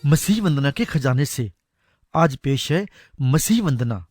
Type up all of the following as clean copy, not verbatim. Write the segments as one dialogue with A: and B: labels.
A: मसीह वंदना के खजाने से आज पेश है मसीह वंदना।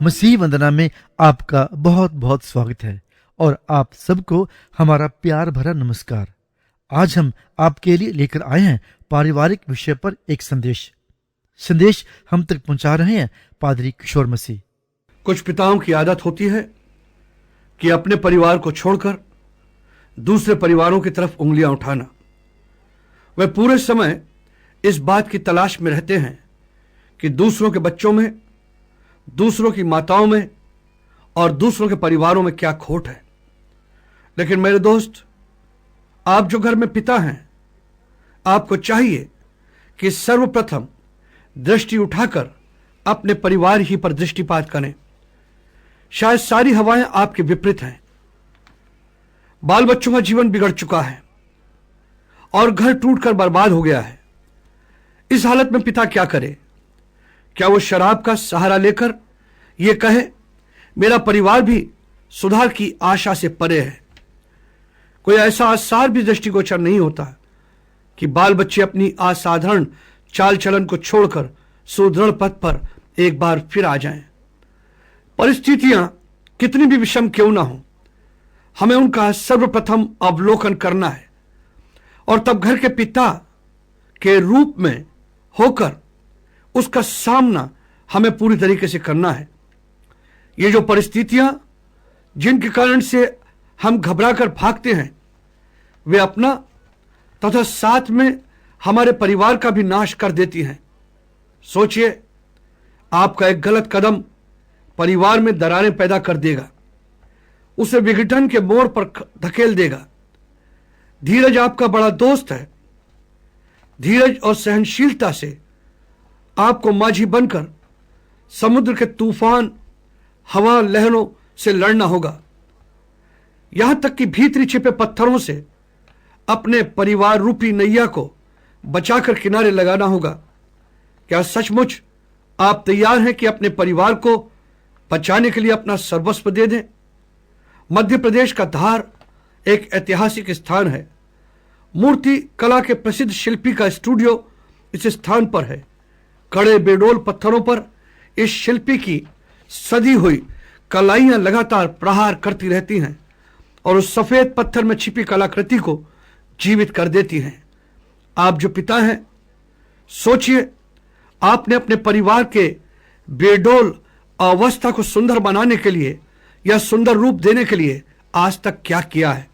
A: मसीह वंदना में आपका बहुत बहुत स्वागत है और आप सबको हमारा प्यार भरा नमस्कार। आज हम आपके लिए लेकर आए हैं पारिवारिक विषय पर एक संदेश हम तक पहुंचा रहे हैं पादरी किशोर मसीह।
B: कुछ पिताओं की आदत होती है कि अपने परिवार को छोड़कर दूसरे परिवारों की तरफ उंगलियां उठाना। वे पूरे समय इस बात की तलाश में रहते हैं कि दूसरों के बच्चों में, दूसरों की माताओं में और दूसरों के परिवारों में क्या खोट है। लेकिन मेरे दोस्त, आप जो घर में पिता हैं, आपको चाहिए कि सर्वप्रथम दृष्टि उठाकर अपने परिवार ही पर दृष्टिपात करें। शायद सारी हवाएं आपके विपरीत हैं, बाल बच्चों का जीवन बिगड़ चुका है और घर टूटकर बर्बाद हो गया है। इस हालत में पिता क्या करे? क्या वो शराब का सहारा लेकर यह कहे, मेरा परिवार भी सुधार की आशा से परे है? कोई ऐसा आसार भी दृष्टिगोचर नहीं होता कि बाल बच्चे अपनी असाधारण चाल चलन को छोड़कर सुदृढ़ पथ पर एक बार फिर आ जाएं। परिस्थितियां कितनी भी विषम क्यों ना हो, हमें उनका सर्वप्रथम अवलोकन करना है और तब घर के पिता के रूप में होकर उसका सामना हमें पूरी तरीके से करना है। ये जो परिस्थितियां जिनके कारण से हम घबरा कर भागते हैं, वे अपना तथा साथ में हमारे परिवार का भी नाश कर देती हैं। सोचिए, आपका एक गलत कदम परिवार में दरारें पैदा कर देगा, उसे विघटन के मोड़ पर धकेल देगा। धीरज आपका बड़ा दोस्त है। धीरज और सहनशीलता से आपको माझी बनकर समुद्र के तूफान, हवा, लहरों से लड़ना होगा। यहां तक कि भीतरी छिपे पत्थरों से अपने परिवार रूपी नैया को बचाकर किनारे लगाना होगा। क्या सचमुच आप तैयार हैं कि अपने परिवार को बचाने के लिए अपना सर्वस्व दे दें? मध्य प्रदेश का धार एक ऐतिहासिक स्थान है। मूर्ति कला के प्रसिद्ध शिल्पी का स्टूडियो इस स्थान पर है। कड़े बेडोल पत्थरों पर इस शिल्पी की सदी हुई कलाइयां लगातार प्रहार करती रहती हैं और उस सफेद पत्थर में छिपी कलाकृति को जीवित कर देती हैं। आप जो पिता हैं, सोचिए, आपने अपने परिवार के बेडोल अवस्था को सुंदर बनाने के लिए या सुंदर रूप देने के लिए आज तक क्या किया है?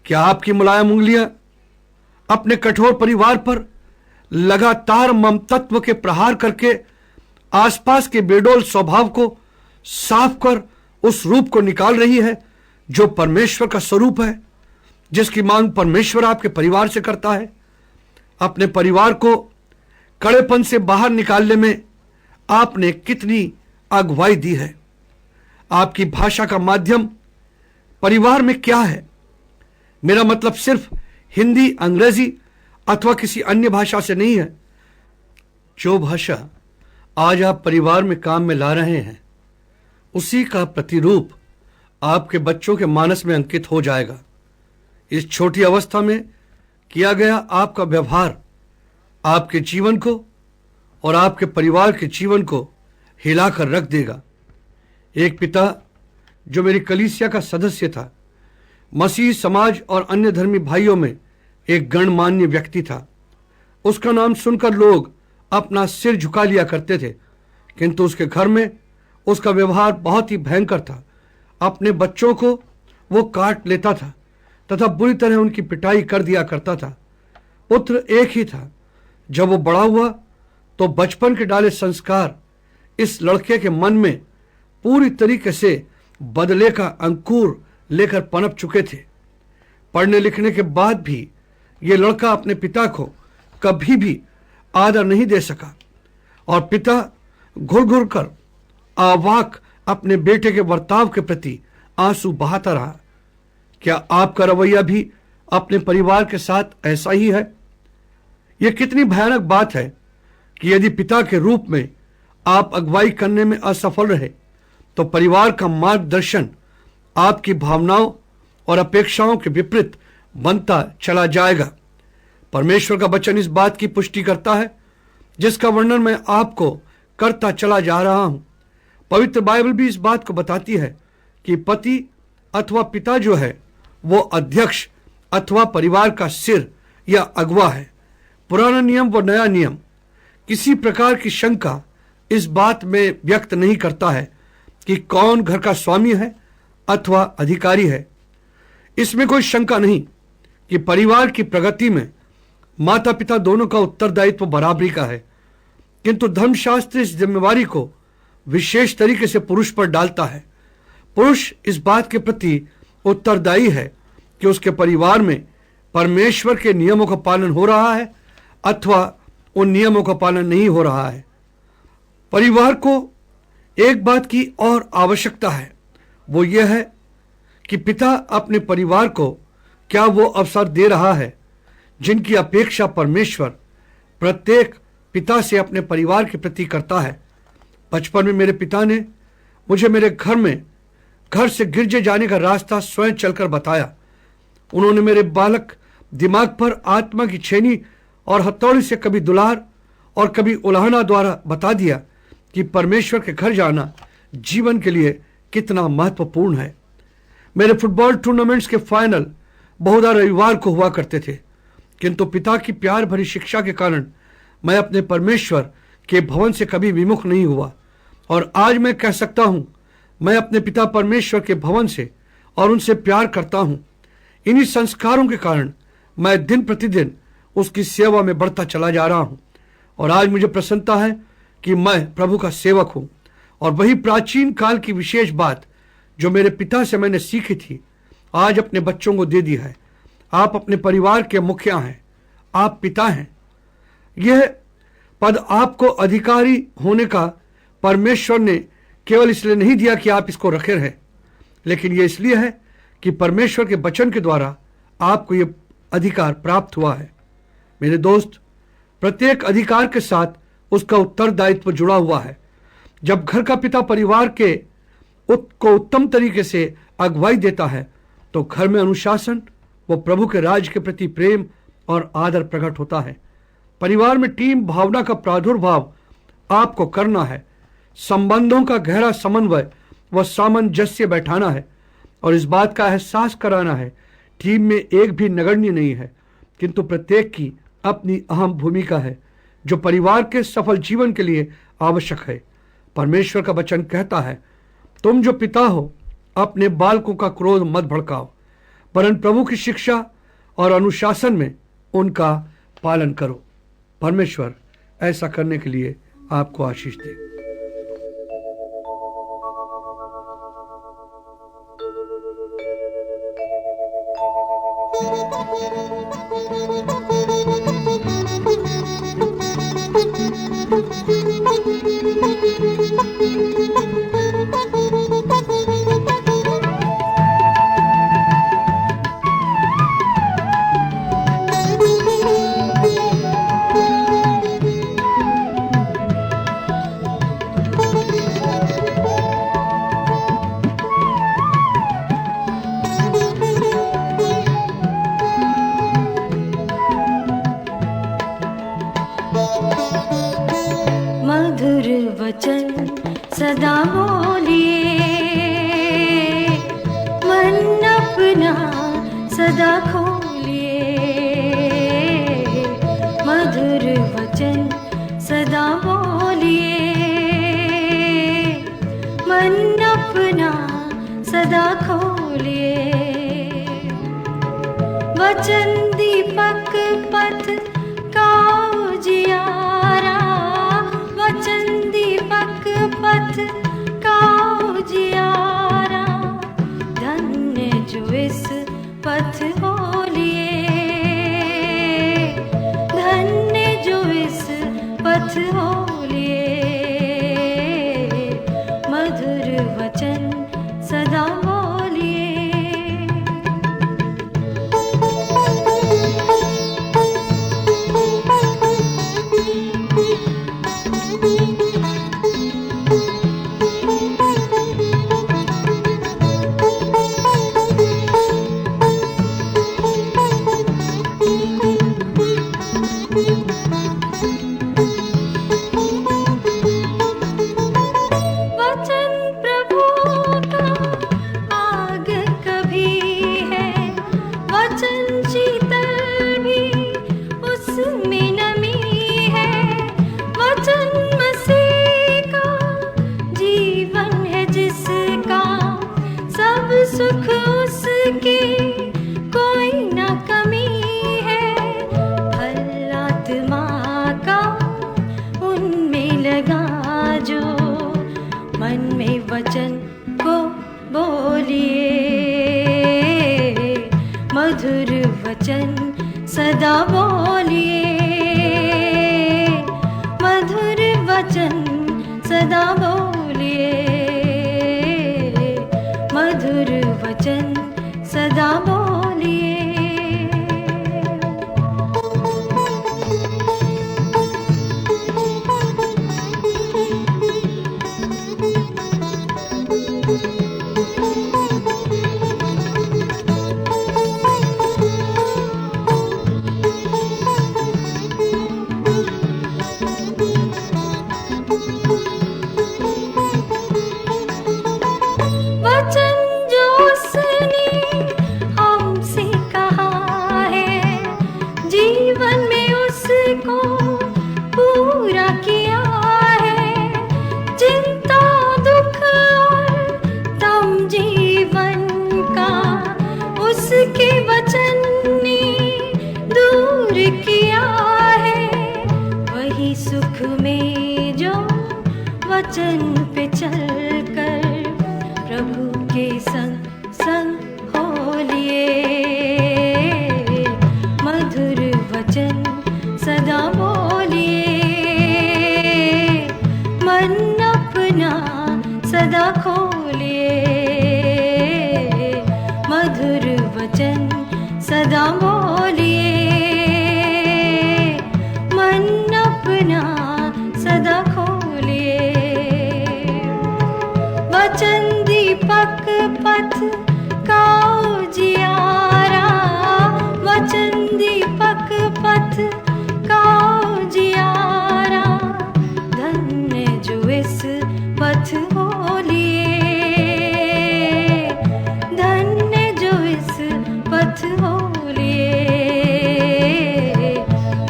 B: क्या आपकी मुलायम उंगलियां अपने कठोर परिवार पर लगातार ममतत्व के प्रहार करके आसपास के बेडोल स्वभाव को साफ कर उस रूप को निकाल रही है जो परमेश्वर का स्वरूप है, जिसकी मांग परमेश्वर आपके परिवार से करता है? अपने परिवार को कड़ेपन से बाहर निकालने में आपने कितनी अगुवाई दी है? आपकी भाषा का माध्यम परिवार में क्या है? मेरा मतलब सिर्फ हिंदी, अंग्रेजी अथवा किसी अन्य भाषा से नहीं है। जो भाषा आज आप परिवार में काम में ला रहे हैं, उसी का प्रतिरूप आपके बच्चों के मानस में अंकित हो जाएगा। इस छोटी अवस्था में किया गया आपका व्यवहार आपके जीवन को और आपके परिवार के जीवन को हिलाकर रख देगा। एक पिता जो मेरी कलीसिया का सदस्य था, मसीह समाज और अन्य धर्मी भाइयों में एक गणमान्य व्यक्ति था। उसका नाम सुनकर लोग अपना सिर झुका लिया करते थे, किंतु उसके घर में उसका व्यवहार बहुत ही भयंकर था। अपने बच्चों को वो काट लेता था तथा बुरी तरह उनकी पिटाई कर दिया करता था। पुत्र एक ही था। जब वो बड़ा हुआ तो बचपन के डाले संस्कार इस लड़के के मन में पूरी तरीके से बदले का अंकुर लेकर पनप चुके थे। पढ़ने लिखने के बाद भी ये लड़का अपने पिता को कभी भी आदर नहीं दे सका और पिता घुर घुर कर अवाक अपने बेटे के बर्ताव के प्रति आंसू बहाता रहा। क्या आपका रवैया भी अपने परिवार के साथ ऐसा ही है? यह कितनी भयानक बात है कि यदि पिता के रूप में आप अगुवाई करने में असफल रहे तो परिवार का मार्गदर्शन आपकी भावनाओं और अपेक्षाओं के विपरीत बनता चला जाएगा। परमेश्वर का वचन इस बात की पुष्टि करता है जिसका वर्णन मैं आपको करता चला जा रहा हूं। पवित्र बाइबल भी इस बात को बताती है कि पति अथवा पिता जो है वो अध्यक्ष अथवा परिवार का सिर या अगुवा है। पुराना नियम व नया नियम किसी प्रकार की शंका इस बात में व्यक्त नहीं करता है कि कौन घर का स्वामी है अथवा अधिकारी है। इसमें कोई शंका नहीं कि परिवार की प्रगति में माता पिता दोनों का उत्तरदायित्व बराबरी का है, किंतु धर्मशास्त्र इस जिम्मेवारी को विशेष तरीके से पुरुष पर डालता है। पुरुष इस बात के प्रति उत्तरदायी है कि उसके परिवार में परमेश्वर के नियमों का पालन हो रहा है अथवा उन नियमों का पालन नहीं हो रहा है। परिवार को एक बात की और आवश्यकता है, वो यह है कि पिता अपने परिवार को क्या वो अवसर दे रहा है जिनकी अपेक्षा परमेश्वर प्रत्येक पिता से अपने परिवार के प्रति करता है। बचपन में मेरे पिता ने मुझे मेरे घर से गिरजे जाने का रास्ता स्वयं चलकर बताया। उन्होंने मेरे बालक दिमाग पर आत्मा की छेनी और हथौड़ी से कभी दुलार और कभी उलाहना द्वारा बता दिया कि परमेश्वर के घर जाना जीवन के लिए कितना महत्वपूर्ण है। मेरे फुटबॉल टूर्नामेंट्स के फाइनल बहुधा रविवार को हुआ करते थे, किंतु पिता की प्यार भरी शिक्षा के कारण मैं अपने परमेश्वर के भवन से कभी विमुख नहीं हुआ। और आज मैं कह सकता हूं, मैं अपने पिता परमेश्वर के भवन से और उनसे प्यार करता हूं। इन्हीं संस्कारों के कारण मैं दिन प्रतिदिन उसकी सेवा में बढ़ता चला जा रहा हूं और आज मुझे प्रसन्नता है कि मैं प्रभु का सेवक हूं। और वही प्राचीन काल की विशेष बात जो मेरे पिता से मैंने सीखी थी, आज अपने बच्चों को दे दी है। आप अपने परिवार के मुखिया हैं, आप पिता हैं। यह पद आपको अधिकारी होने का परमेश्वर ने केवल इसलिए नहीं दिया कि आप इसको रखे रहें, लेकिन यह इसलिए है कि परमेश्वर के वचन के द्वारा आपको यह अधिकार प्राप्त हुआ है। मेरे दोस्त, प्रत्येक अधिकार के साथ उसका उत्तरदायित्व जुड़ा हुआ है। जब घर का पिता परिवार को उत्तम तरीके से अगुवाई देता है तो घर में अनुशासन व प्रभु के राज के प्रति प्रेम और आदर प्रकट होता है। परिवार में टीम भावना का प्रादुर्भाव आपको करना है। संबंधों का गहरा समन्वय व सामंजस्य बैठाना है और इस बात का एहसास कराना है टीम में एक भी नगण्य नहीं है, किंतु प्रत्येक की अपनी अहम भूमिका है जो परिवार के सफल जीवन के लिए आवश्यक है। परमेश्वर का वचन कहता है, तुम जो पिता हो अपने बालकों का क्रोध मत भड़काओ, वरन प्रभु की शिक्षा और अनुशासन में उनका पालन करो। परमेश्वर ऐसा करने के लिए आपको आशीष दे।
C: वचन सदा बोलिए, मन अपना सदा खोलिए, मधुर वचन सदा बोलिए, मन अपना सदा खोलिए। वचन दीपक पथ का उजियारा, वचन दीपक पथ का उजियारा, धन्य जो इस पथ बोलिए, धन्य जो इस पथ बोलिए, मधुर वचन सदा बोलिए। वचन प्रभु का आग कभी है, वचन शीतल भी उसमें नमी है, वचन मसीह का जीवन है जिसका सब सुख उसके कोई न कमी है, फल आत्मा का उनमें लगा जो मन में वचन को बोलिए, मधुर वचन सदा बोलिए, मधुर वचन सदा बोलिए, मधुर वचन सदा बोलिए। वचन जो उसने हमसे कहा है, जीवन में उसको पूरा किया है, चिंता दुख और तम जीवन का उसके वचन ने दूर किया है, वही सुख में जो वचन पे चलकर प्रभु के संग संग होलिए, मधुर वचन सदा बोलिए, मन अपना सदा खोलिए, मधुर वचन सदा बोलिए, मन अपना सदा खोलिए। वचन दीपक पथ का उजियारा, वचन दीपक पथ का उजियारा, धन्य जो इस पथ बोलिए, धन्य जो इस पथ बोलिए,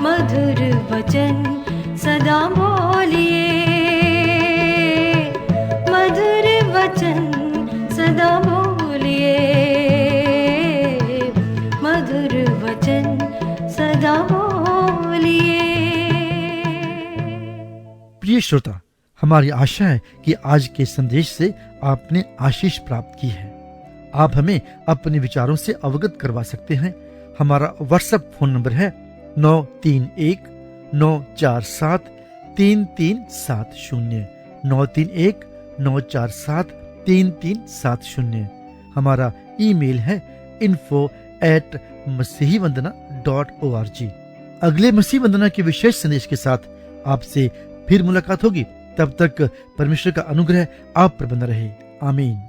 C: मधुर वचन सदा बोलिए, मधुर वचन सदा बोलिए, मधुर वचन सदा बोलिए।
A: प्रिय श्रोता, हमारी आशा है कि आज के संदेश से आपने आशीष प्राप्त की है। आप हमें अपने विचारों से अवगत करवा सकते हैं। हमारा व्हाट्सएप फोन नंबर है 9319473370, 9319473370। हमारा ईमेल है info@masihivandana.org। अगले मसीह वंदना के विशेष संदेश के साथ आपसे फिर मुलाकात होगी। तब तक परमेश्वर का अनुग्रह आप पर बना रहे। आमीन।